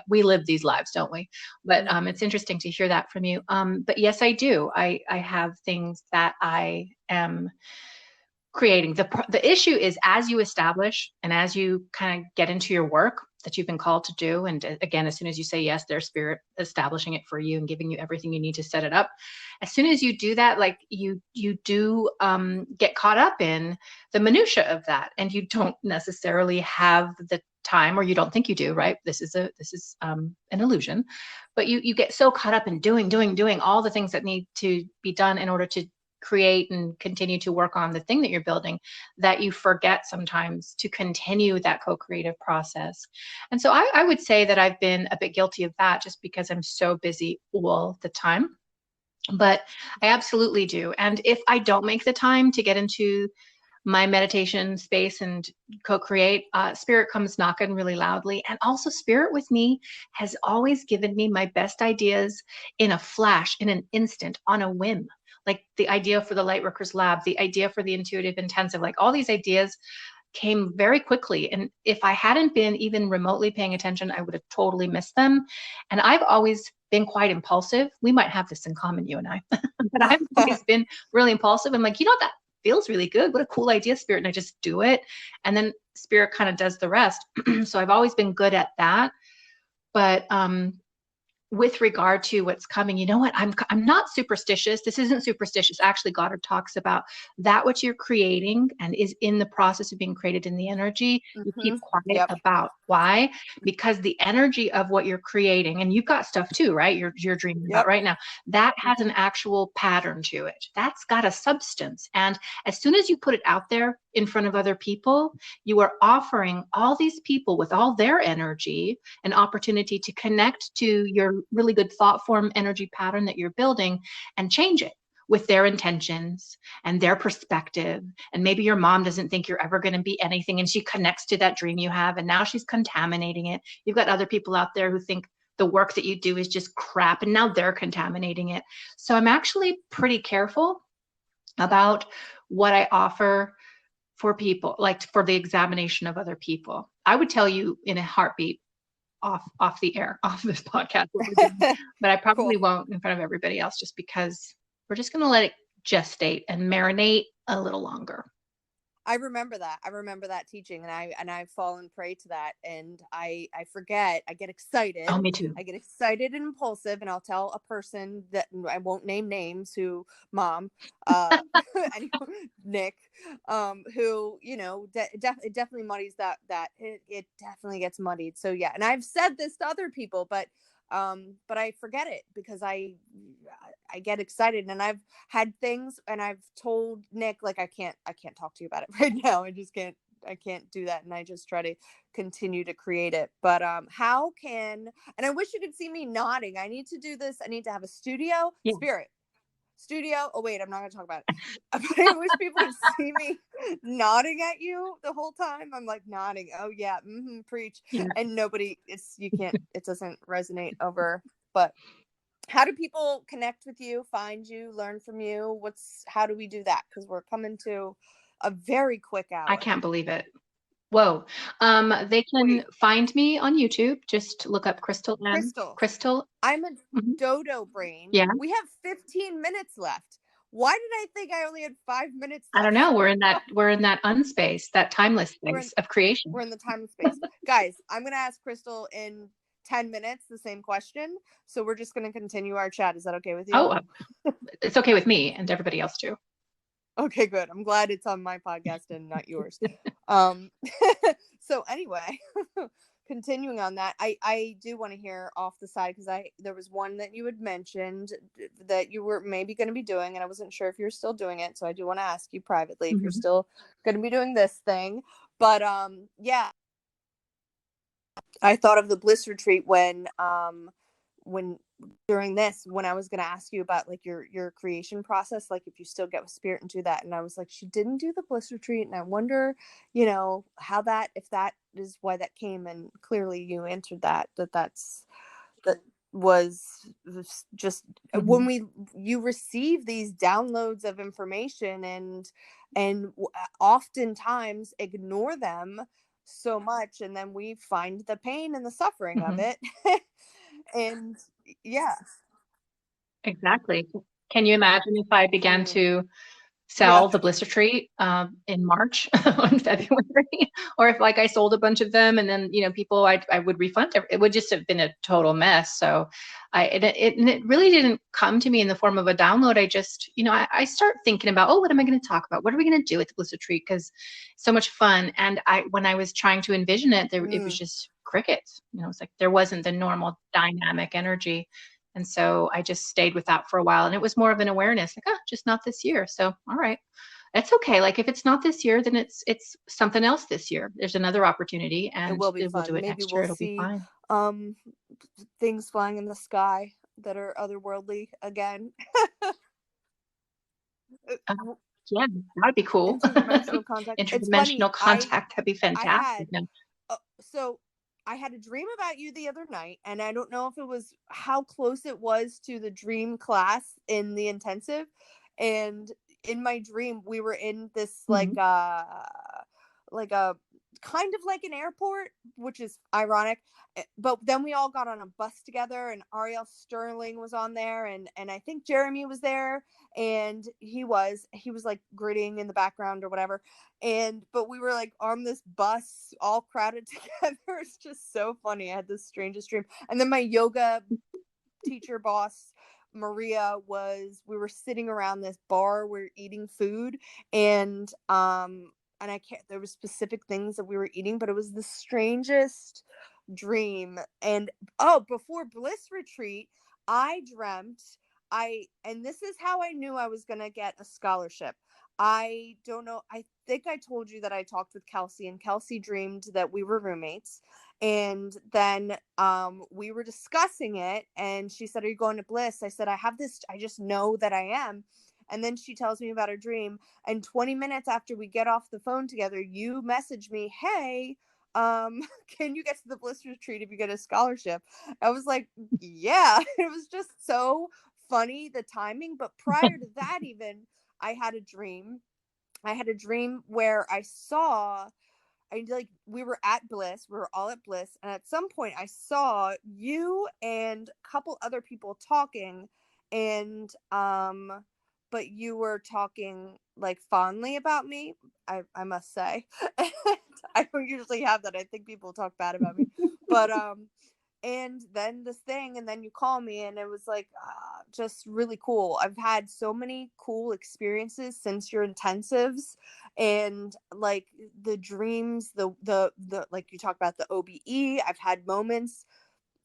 S2: we live these lives, don't we? But it's interesting to hear that from you. But yes, I do. I have things that I am creating. The issue is, as you establish and as you kind of get into your work that you've been called to do, and again, as soon as you say yes, there's spirit establishing it for you and giving you everything you need to set it up. As soon as you do that, like you do get caught up in the minutia of that, and you don't necessarily have the time, or you don't think you do, right? This is an illusion, but you get so caught up in doing all the things that need to be done in order to create and continue to work on the thing that you're building, that you forget sometimes to continue that co-creative process. And so I would say that I've been a bit guilty of that just because I'm so busy all the time. But I absolutely do. And if I don't make the time to get into my meditation space and co-create, spirit comes knocking really loudly. And also spirit with me has always given me my best ideas in a flash, in an instant, on a whim. Like the idea for the Lightworkers Lab, the idea for the Intuitive Intensive, like all these ideas came very quickly. And if I hadn't been even remotely paying attention, I would have totally missed them. And I've always been quite impulsive. We might have this in common, you and I, but I've always been really impulsive. I'm like, that feels really good. What a cool idea, spirit. And I just do it. And then spirit kind of does the rest. So I've always been good at that. But with regard to what's coming, you know what? I'm not superstitious. This isn't superstitious. Actually, Goddard talks about that which you're creating and is in the process of being created in the energy. You keep quiet about. Why? Because the energy of what you're creating, and you've got stuff too, right? You're dreaming about right now. That has an actual pattern to it. That's got a substance. And as soon as you put it out there in front of other people, you are offering all these people with all their energy an opportunity to connect to your really good thought form energy pattern that you're building and change it with their intentions and their perspective. And maybe your mom doesn't think you're ever going to be anything, and she connects to that dream you have, and now she's contaminating it. You've got other people out there who think the work that you do is just crap, and now they're contaminating it. So I'm actually pretty careful about what I offer for people, like for the examination of other people. I would tell you in a heartbeat off the air, off this podcast, but I probably won't in front of everybody else, just because we're just going to let it gestate and marinate a little longer.
S1: I remember that teaching, and I've fallen prey to that, and I forget. I get excited.
S2: Oh, me too.
S1: I get excited and impulsive, and I'll tell a person that I won't name names, who mom, Nick, who, it definitely muddies that it definitely gets muddied. So yeah, and I've said this to other people, but But I forget it because I get excited, and I've had things, and I've told Nick, like, I can't talk to you about it right now. I can't do that. And I just try to continue to create it. But how can, and I wish you could see me nodding. I need to do this. I need to have a
S2: Yeah.
S1: studio. Oh wait, I'm not gonna talk about it. But I wish people could see me nodding at you the whole time. I'm like nodding. Oh yeah, preach.
S2: Yeah.
S1: And nobody, it doesn't resonate over. But how do people connect with you, find you, learn from you? How do we do that? Because we're coming to a very quick
S2: I
S1: hour.
S2: can't believe it. Whoa. They
S1: What do
S2: can
S1: you,
S2: find me on YouTube. Just look up
S1: Crystal?
S2: Crystal.
S1: I'm a
S2: Mhm.
S1: dodo brain.
S2: Yeah.
S1: We have 15 minutes left. Why did I think I only had 5 minutes
S2: I don't
S1: left?
S2: know. We're in that unspace, that timeless
S1: we're in
S2: space of creation.
S1: we're in the time and space. Guys, I'm gonna ask Crystal in 10 minutes the same question. So we're just gonna continue our chat. Is that okay with you?
S2: Oh, it's okay with me and everybody else too.
S1: Okay, good. I'm glad it's on my podcast and not yours. Um so anyway, continuing on that, I do want to hear off the side, because there was one that you had mentioned that you were maybe going to be doing, and I wasn't sure if you're still doing it. So I do want to ask you privately if you're
S2: Mhm.
S1: still going to be doing this thing. But yeah, I thought of the Bliss retreat when during this, when I was going to ask you about like your creation process, like if you still get with spirit and do that. And I was like, she didn't do the Bliss retreat, and I wonder, how that, if that is why that came. And clearly you answered that was just when
S2: Mhm.
S1: you receive these downloads of information, and oftentimes ignore them so much, and then we find the pain and the suffering of
S2: Mhm.
S1: it. And yeah.
S2: Exactly. Can you imagine if I began
S1: Mm,
S2: to
S1: yeah.
S2: sell the blister treat in March or in February, or if like I sold a bunch of them and then people I would refund. It would just have been a total mess. So it really didn't come to me in the form of a download. I just I start thinking about, oh, what am I going to talk about? What are we going to do with the blister treat? Because so much fun. And when I was trying to envision it, it was
S1: Mm,
S2: just crickets. It's like there wasn't the normal dynamic energy. And so I just stayed with that for a while. And it was more of an awareness, like, just not this year. So, all right, that's okay. Like if it's not this year, then it's something else this year. There's another opportunity
S1: it
S2: and
S1: will be
S2: we'll do
S1: fun.
S2: it
S1: Maybe
S2: next year.
S1: we'll
S2: It'll be
S1: see
S2: fine.
S1: um things flying in the sky that are otherworldly again.
S2: Uh, yeah, that'd be cool.
S1: Interdimensional contact. It's funny.
S2: Interdimensional contact. That'd be
S1: I
S2: fantastic.
S1: had so I had a dream about you the other night, and I don't know if it was how close it was to the dream class in the intensive. And in my dream, we were in this
S2: Mhm.
S1: like a kind of like an airport, which is ironic. But then we all got on a bus together, and Ariel Sterling was on there, and I think Jeremy was there, and he was like gritting in the background or whatever. But we were like on this bus all crowded together. It's just so funny. I had the strangest dream. And then my yoga teacher boss, Maria, we were sitting around this bar, we are eating food, and I can't, there were specific things that we were eating, but it was the strangest dream. And before Bliss retreat, I dreamt and this is how I knew I was going to get a scholarship. I don't know. I think I told you that I talked with Kelsey, and Kelsey dreamed that we were roommates. And then we were discussing it, and she said, "Are you going to Bliss?" I said, I just know that I am. And then she tells me about her dream, and 20 minutes after we get off the phone together, you message me, "Hey, can you get to the Bliss retreat if you get a scholarship?" I was like, yeah. It was just so funny, the timing. But prior to that, even, I had a dream. Where we were at Bliss. We were all at Bliss, and at some point I saw you and a couple other people talking, and but you were talking like fondly about me, I must say. I don't usually have that. I think people talk bad about me. But and then this thing, and then you call me, and it was like just really cool. I've had so many cool experiences since your intensives, and like the dreams, the like you talk about the OBE. I've had moments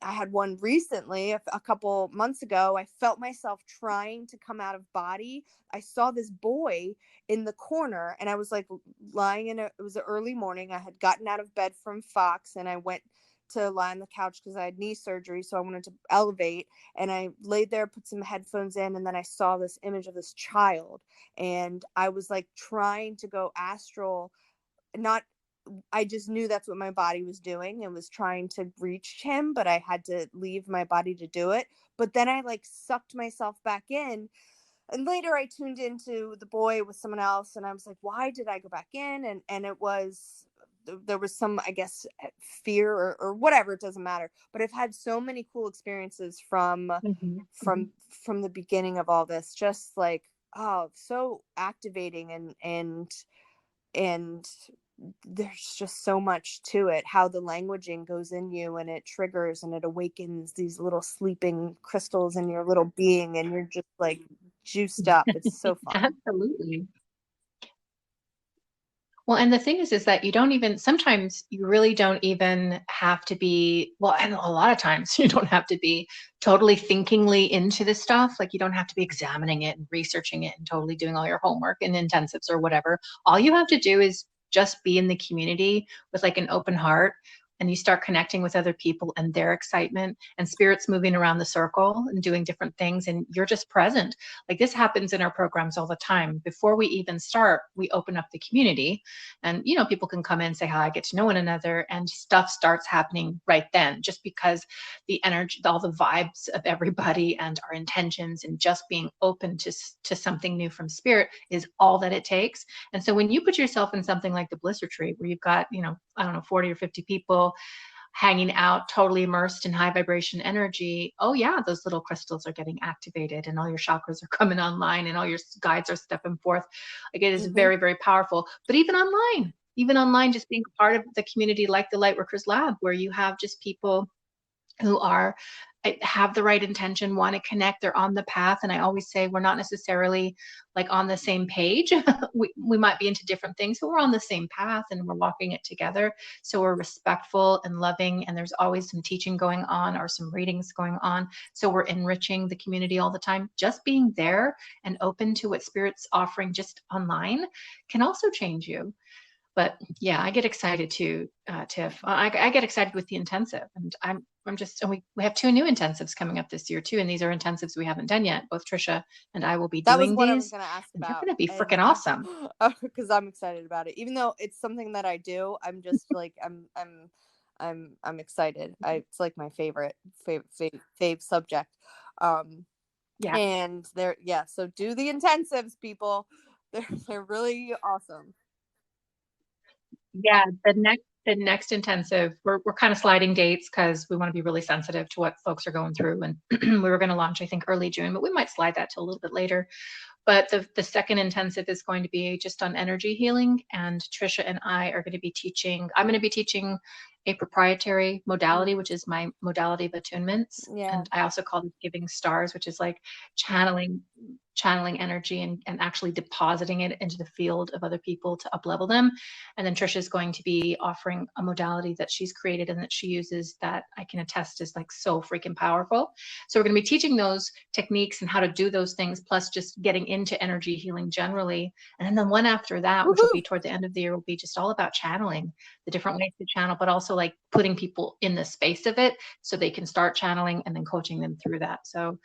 S1: I had one recently, a couple months ago. I felt myself trying to come out of body. I saw this boy in the corner, and I was like lying it was an early morning. I had gotten out of bed from Fox, and I went to lie on the couch because I had knee surgery. So I wanted to elevate, and I laid there, put some headphones in, and then I saw this image of this child, and I was like trying to go astral, not, I just knew that's what my body was doing and was trying to reach him, but I had to leave my body to do it. But then I like sucked myself back in. And later I tuned into the boy with someone else, and I was like, why did I go back in? And it was, there was some, I guess, fear or whatever, it doesn't matter. But I've had so many cool experiences from
S2: Mm-hmm. Mm-hmm.
S1: from from the beginning of all this, just like, oh, so activating, and there's just so much to it, how the languaging goes in you and it triggers and it awakens these little sleeping crystals in your little being, and you're just like juiced up. It's so fun.
S2: Absolutely. Well, and the thing is that you don't even, sometimes you really don't even have to be, well, and a lot of times you don't have to be totally thinkingly into this stuff. Like you don't have to be examining it and researching it and totally doing all your homework and intensives or whatever. All you have to do is just be in the community with like an open heart, and you start connecting with other people and their excitement and spirits moving around the circle and doing different things, and you're just present. Like this happens in our programs all the time. Before we even start, we open up the community, and people can come in, say hi, get to know one another, and stuff starts happening right then, just because the energy, all the vibes of everybody and our intentions and just being open to something new from spirit is all that it takes. And so when you put yourself in something like the Bliss Retreat, where you've got, I don't know, 40 or 50 people hanging out, totally immersed in high vibration energy, oh yeah, those little crystals are getting activated and all your chakras are coming online and all your guides are stepping forth. Like it is
S1: Mm-hmm.
S2: very, very powerful. But even online, just being part of the community like the Lightworkers Lab, where you have just people who are have the right intention, want to connect, they're on the path. And I always say we're not necessarily like on the same page. we might be into different things, but we're on the same path and we're walking it together. So we're respectful and loving, and there's always some teaching going on or some readings going on. So we're enriching the community all the time. Just being there and open to what spirit's offering just online can also change you. But yeah, I get excited too, Tiff. I get excited with the intensive, and I'm just, and we have 2 new intensives coming up this year too, and these are intensives we haven't done yet. Both Trisha and I will be
S1: That was
S2: doing
S1: what I was
S2: these,
S1: going to ask
S2: and they're
S1: about.
S2: going to be freaking
S1: And
S2: awesome.
S1: because I'm excited about it, even though it's something that I do, I'm just like, I'm excited. It's like my fave subject. Um,
S2: Yeah,
S1: and yeah, so do the intensives, people. They're really awesome.
S2: yeah. The next intensive, we're kind of sliding dates because we want to be really sensitive to what folks are going through, and we were going to launch I think early June, but we might slide that to a little bit later. But the second intensive is going to be just on energy healing. And Trisha and I are going to be teaching, I'm going to be teaching a proprietary modality, which is my modality of attunements.
S1: Yeah.
S2: And I also call it giving stars, which is like channeling energy and actually depositing it into the field of other people to up level them. And then Trisha is going to be offering a modality that she's created and that she uses that I can attest is like so freaking powerful. So we're going to be teaching those techniques and how to do those things, plus just getting into energy healing generally. And then the one after that, which will
S1: Woohoo!
S2: be toward the end of the year, will be just all about channeling, the different ways to channel, but also like putting people in the space of it so they can start channeling and then coaching them through that. So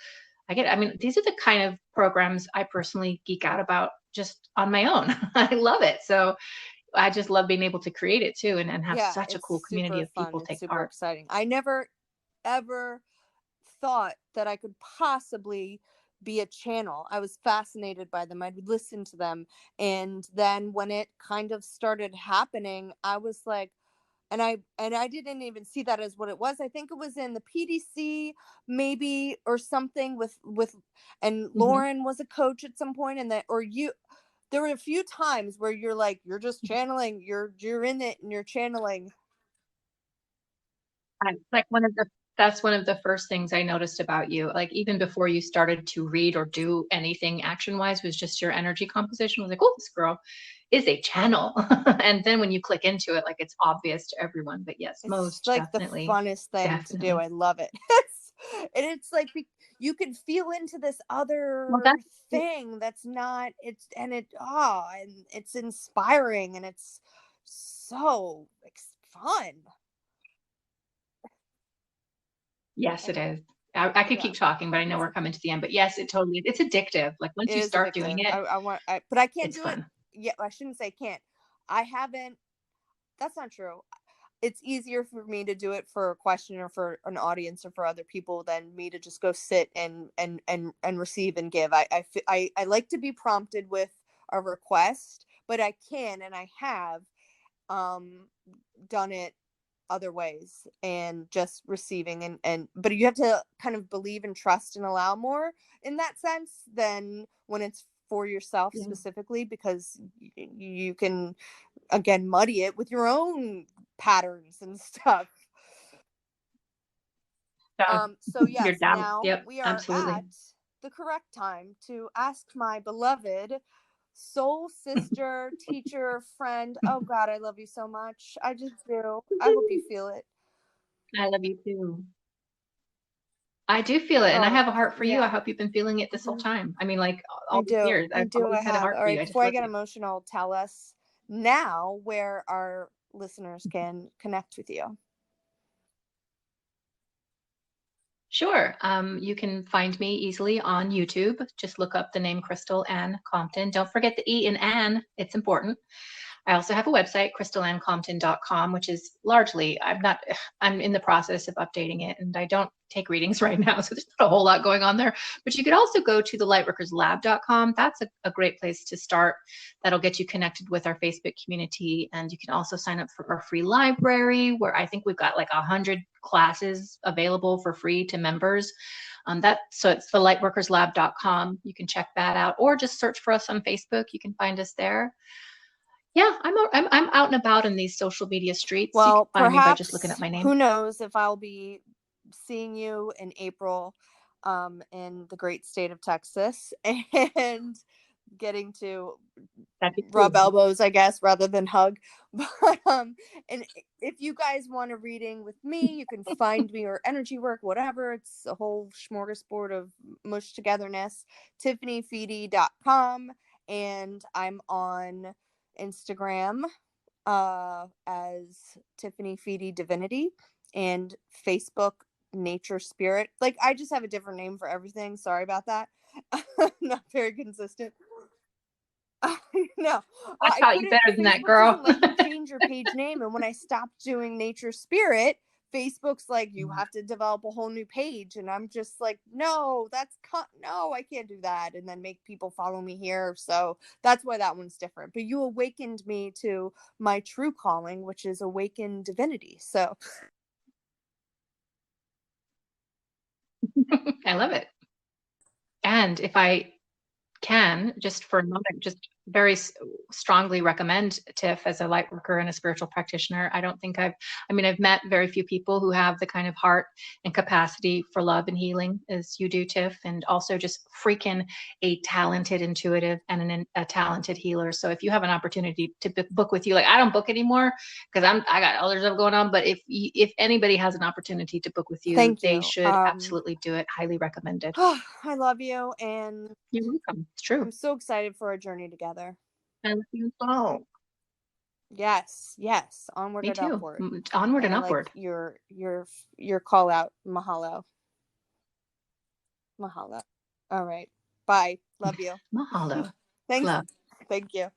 S2: I mean, these are the kind of programs I personally geek out about just on my own. I love it. So I just love being able to create it too, and have
S1: Yeah,
S2: such a
S1: it's
S2: cool community
S1: super
S2: of
S1: fun.
S2: people
S1: It's
S2: take
S1: super
S2: part.
S1: exciting. I never ever thought that I could possibly be a channel. I was fascinated by them. I'd listen to them. And then when it kind of started happening, I was like, and I didn't even see that as what it was. I think it was in the PDC maybe, or something with and
S2: Mm-hmm.
S1: Lauren was a coach at some point, and that, or you, there were a few times where you're like, you're just channeling, you're in it and you're channeling.
S2: Like that's one of the first things I noticed about you. Like even before you started to read or do anything action wise, was just your energy composition. I was like, oh, this girl is a channel. And then when you click into it, like it's obvious to everyone. But yes,
S1: It's
S2: most
S1: like the
S2: definitely,
S1: funnest thing to do.
S2: definitely.
S1: I love it. And it's like you can feel into this
S2: Well,
S1: other
S2: that's
S1: thing that's not it's and it's inspiring and it's so fun.
S2: yes, it
S1: Okay.
S2: is. I could
S1: Yeah.
S2: keep talking, but I know we're coming to the end. But yes, it totally, it's addictive. Like once
S1: It
S2: you
S1: is
S2: start doing
S1: addictive.
S2: it,
S1: But I can't
S2: it's
S1: do it.
S2: fun.
S1: Yeah, I shouldn't say can't. I haven't. That's not true. It's easier for me to do it for a question or for an audience or for other people than me to just go sit and receive and give. I like to be prompted with a request, but I can and I have um done it other ways and just receiving and but you have to kind of believe and trust and allow more in that sense than when it's for yourself
S2: Yeah.
S1: specifically because you can again muddy it with your own patterns and stuff.
S2: So
S1: So
S2: your
S1: yes,
S2: doubt.
S1: now
S2: Yep,
S1: we are
S2: absolutely.
S1: at the correct time to ask my beloved soul sister, teacher, friend. Oh God, I love you so much. I just do. I hope you feel it.
S2: I love you too. I do feel it, and I
S1: Oh
S2: have a heart for you. I
S1: yeah.
S2: hope you've been feeling it this whole
S1: Mhm.
S2: time. I mean, like
S1: I
S2: all these
S1: do.
S2: years,
S1: I
S2: I've
S1: do.
S2: always
S1: I
S2: had a
S1: have.
S2: heart
S1: All
S2: for you.
S1: right.
S2: I just
S1: Before I
S2: love
S1: get
S2: you.
S1: emotional, tell us now where our listeners can connect with you.
S2: Sure. You can find me easily on YouTube. Just look up the name Crystal Anne Compton. Don't forget the E in Anne. It's important. I also have a website, crystallannecompton.com, which is largely, I'm in the process of updating it and I don't take readings right now. So there's not a whole lot going on there. But you could also go to the lightworkerslab.com. That's a great place to start. That'll get you connected with our Facebook community. And you can also sign up for our free library where I think we've got like 100 classes available for free to members. So it's the lightworkerslab.com. You can check that out or just search for us on Facebook. You can find us there. Yeah, I'm out and about in these social media streets. You can
S1: Well,
S2: find me by just looking up
S1: perhaps
S2: my
S1: who
S2: name.
S1: knows if I'll be seeing you in April in the great state of Texas and getting to
S2: That'd be
S1: rub
S2: cool.
S1: elbows, I guess, rather than hug. But and if you guys want a reading with me, you can find me or energy work, whatever. It's a whole smorgasbord of mush togetherness. TiffanyFeedy.com, and I'm on Instagram as Tiffany Feedy Divinity and Facebook Nature Spirit. Like I just have a different name for everything. Sorry about that. Not very consistent. No,
S2: I
S1: I
S2: taught you
S1: couldn't.
S2: better than that,
S1: Facebook
S2: girl.
S1: doesn't let you change your page name, and when I stopped doing Nature Spirit, Facebook's like you have to develop a whole new page, and I'm just like, no, no, I can't do that, and then make people follow me here. So that's why that one's different. But you awakened me to my true calling, which is awakened divinity. So
S2: I love it. And if I can, just for a moment, just very strongly recommend Tiff as a light worker and a spiritual practitioner. I mean, I've met very few people who have the kind of heart and capacity for love and healing as you do, Tiff, and also just freaking a talented intuitive and a talented healer. So if you have an opportunity to book with you, like I don't book anymore because I got other stuff going on, but if anybody has an opportunity to book with you,
S1: thank
S2: they
S1: you.
S2: should absolutely do it. Highly recommended.
S1: I love you, and
S2: You're welcome. It's true.
S1: I'm so excited for our journey together.
S2: I love you so.
S1: Yes, yes, onward
S2: Me
S1: and
S2: too.
S1: upward.
S2: Onward
S1: And
S2: and
S1: I like
S2: upward.
S1: your call out. Mahalo. Mahalo. All right. Bye. Love you.
S2: Mahalo.
S1: Thanks.
S2: Love.
S1: Thank you.